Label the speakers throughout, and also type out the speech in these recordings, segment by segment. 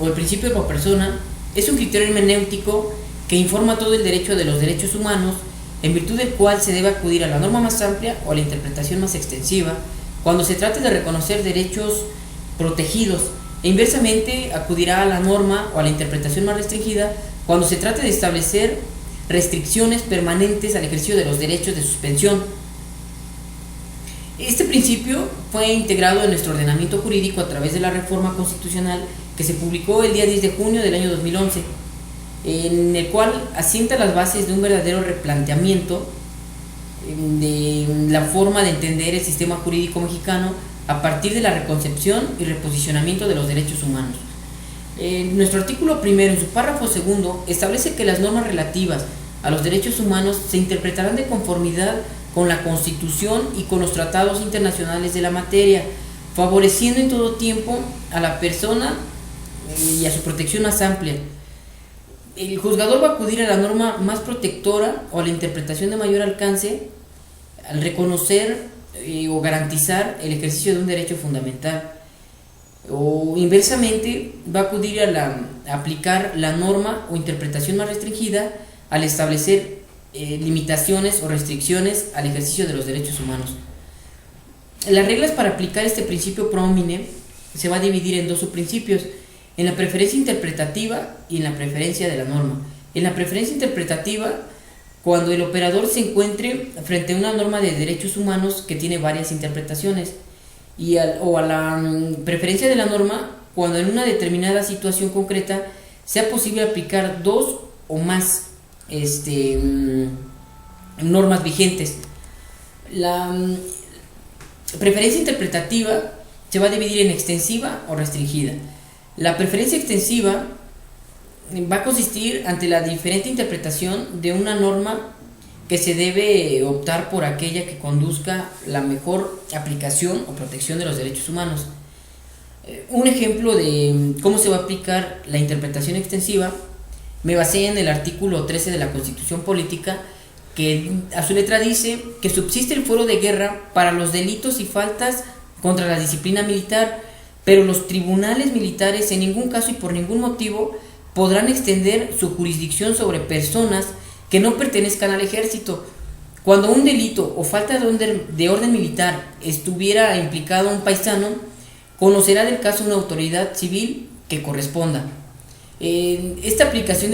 Speaker 1: o el principio pro persona es un criterio hermenéutico que informa todo el derecho de los derechos humanos, en virtud del cual se debe acudir a la norma más amplia o a la interpretación más extensiva cuando se trate de reconocer derechos protegidos, e inversamente acudirá a la norma o a la interpretación más restringida cuando se trate de establecer restricciones permanentes al ejercicio de los derechos de suspensión. Este principio fue integrado en nuestro ordenamiento jurídico a través de la reforma constitucional que se publicó el día 10 de junio del año 2011, en el cual asienta las bases de un verdadero replanteamiento de la forma de entender el sistema jurídico mexicano a partir de la reconcepción y reposicionamiento de los derechos humanos. Nuestro artículo primero, en su párrafo segundo, establece que las normas relativas a los derechos humanos se interpretarán de conformidad con la Constitución y con los tratados internacionales de la materia, favoreciendo en todo tiempo a la persona y a su protección más amplia. El juzgador va a acudir a la norma más protectora o a la interpretación de mayor alcance al reconocer o garantizar el ejercicio de un derecho fundamental, o inversamente va a acudir a aplicar la norma o interpretación más restringida al establecer limitaciones o restricciones al ejercicio de los derechos humanos. Las reglas para aplicar este principio pro homine se va a dividir en dos subprincipios: en la preferencia interpretativa y en la preferencia de la norma. En la preferencia interpretativa, cuando el operador se encuentre frente a una norma de derechos humanos que tiene varias interpretaciones, o a la preferencia de la norma, cuando en una determinada situación concreta sea posible aplicar dos o más normas vigentes. La preferencia interpretativa se va a dividir en extensiva o restringida. La preferencia extensiva va a consistir ante la diferente interpretación de una norma que se debe optar por aquella que conduzca la mejor aplicación o protección de los derechos humanos. Un ejemplo de cómo se va a aplicar la interpretación extensiva me basé en el artículo 13 de la Constitución Política, que a su letra dice que subsiste el fuero de guerra para los delitos y faltas contra la disciplina militar, pero los tribunales militares en ningún caso y por ningún motivo podrán extender su jurisdicción sobre personas que no pertenezcan al ejército. Cuando un delito o falta de orden militar estuviera implicado un paisano, conocerá del caso una autoridad civil que corresponda. Esta aplicación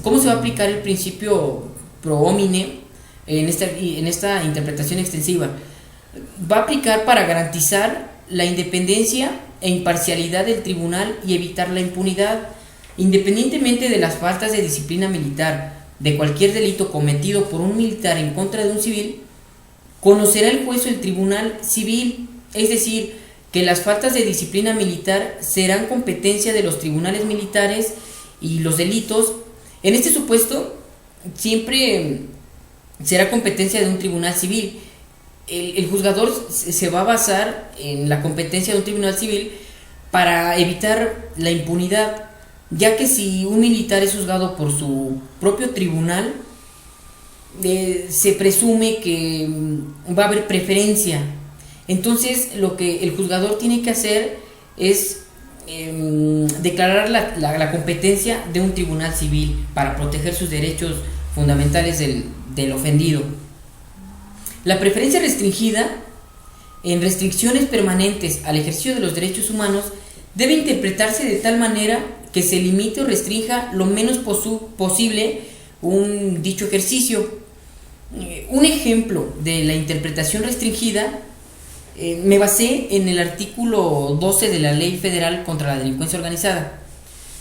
Speaker 1: ¿cómo se va a aplicar el principio pro homine en esta interpretación extensiva? Va a aplicar para garantizar la independencia e imparcialidad del tribunal y evitar la impunidad, independientemente de las faltas de disciplina militar, de cualquier delito cometido por un militar en contra de un civil. Conocerá el juez o el tribunal civil, es decir, que las faltas de disciplina militar serán competencia de los tribunales militares y los delitos, en este supuesto, siempre será competencia de un tribunal civil. El juzgador se va a basar en la competencia de un tribunal civil para evitar la impunidad, ya que si un militar es juzgado por su propio tribunal, se presume que va a haber preferencia. Entonces lo que el juzgador tiene que hacer es declarar la competencia de un tribunal civil para proteger sus derechos fundamentales del ofendido. La preferencia restringida, en restricciones permanentes al ejercicio de los derechos humanos, debe interpretarse de tal manera que se limite o restrinja lo menos posible un dicho ejercicio. Un ejemplo de la interpretación restringida, me basé en el artículo 12 de la Ley Federal contra la Delincuencia Organizada,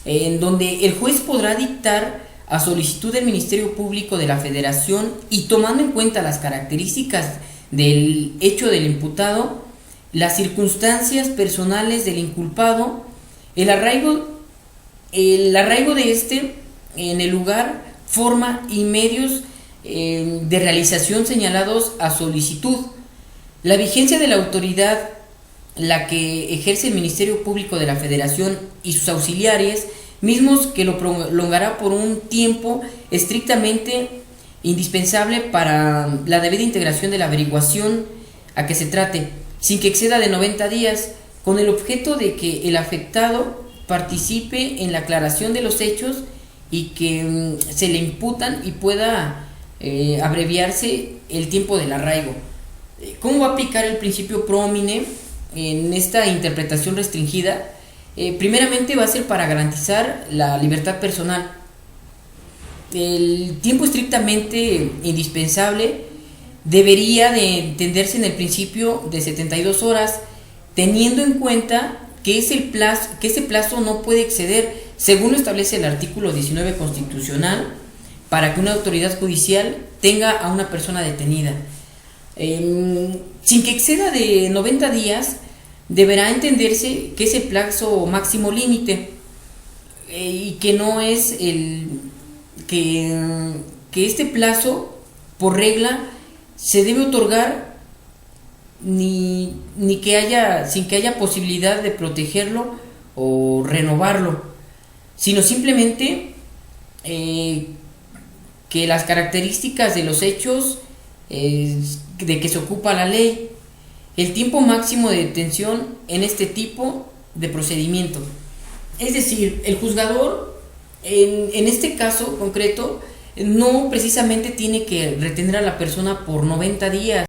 Speaker 1: en donde el juez podrá dictar a solicitud del Ministerio Público de la Federación y tomando en cuenta las características del hecho del imputado, las circunstancias personales del inculpado, el arraigo de este en el lugar, forma y medios de realización señalados a solicitud, la vigencia de la autoridad, la que ejerce el Ministerio Público de la Federación y sus auxiliares, mismos que lo prolongará por un tiempo estrictamente indispensable para la debida integración de la averiguación a que se trate, sin que exceda de 90 días, con el objeto de que el afectado participe en la aclaración de los hechos y que se le imputan y pueda abreviarse el tiempo del arraigo. ¿Cómo va a aplicar el principio pro homine en esta interpretación restringida? Primeramente va a ser para garantizar la libertad personal. El tiempo estrictamente indispensable debería de entenderse en el principio de 72 horas, teniendo en cuenta que ese plazo no puede exceder, según lo establece el artículo 19 constitucional, para que una autoridad judicial tenga a una persona detenida. Sin que exceda de 90 días, deberá entenderse que es el plazo máximo límite y que no es que este plazo, por regla, se debe otorgar sin que haya posibilidad de protegerlo o renovarlo, sino simplemente que las características de los hechos de que se ocupa la ley, el tiempo máximo de detención en este tipo de procedimiento. Es decir, el juzgador en este caso concreto no precisamente tiene que retener a la persona por 90 días.